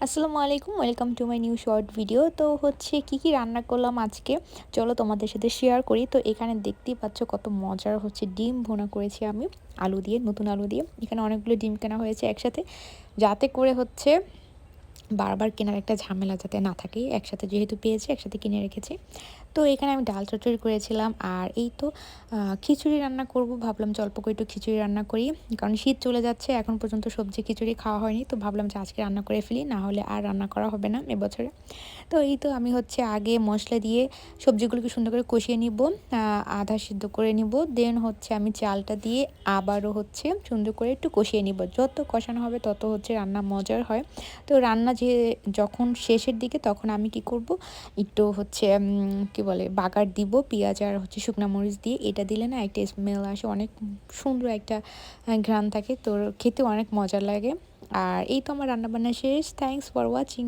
আসসালামু আলাইকুম, welcome to my new short video. তো হচ্ছে কি রান্না করলাম আজকে, চলো তোমাদের সাথে শেয়ার করি। তো এখানে দেখতেই পাচ্ছ কত মজার হচ্ছে ডিম ভুনা করেছি আমি আলু দিয়ে, নতুন আলু দিয়ে। এখানে অনেকগুলো ডিম কেনা হয়েছে একসাথে, যাতে করে হচ্ছে বারবার কেনার একটা ঝামেলা যাতে না থাকে। একসাথে যেহেতু পেয়েছি, একসাথে কিনে রেখেছি। তো এখানে আমি ডাল চচ্চড়ি করেছিলাম, আর এই তো খিচুড়ি রান্না করব। ভাবলাম যে অল্প করে একটু খিচুড়ি রান্না করি, কারণ শীত চলে যাচ্ছে, এখন পর্যন্ত সবজি খিচুড়ি খাওয়া হয়নি। তো ভাবলাম যে আজকে রান্না করে ফেলি, না হলে আর রান্না করা হবে না এবছরে। তো এই তো আমি হচ্ছে আগে মশলা দিয়ে সবজিগুলোকে সুন্দর করে কষিয়ে নিব, আধা সিদ্ধ করে নিব। দেন হচ্ছে আমি চালটা দিয়ে আবারও হচ্ছে সুন্দর করে একটু কষিয়ে নিব। যত কষানো হবে তত হচ্ছে রান্না মজার হয়। তো রান্না যখন শেষের দিকে, তখন আমি কি করব, একটু হচ্ছে কি বলে বাগার দিব পেঁয়াজ আর হচ্ছে শুকনা মরিচ দিয়ে। এটা দিলে না একটা স্মেল আসে, অনেক সুন্দর একটা ঘ্রাণ থাকে, তো খেতে অনেক মজা লাগে। আর এই তো আমার রান্নাবান্না শেষ। Thanks for watching.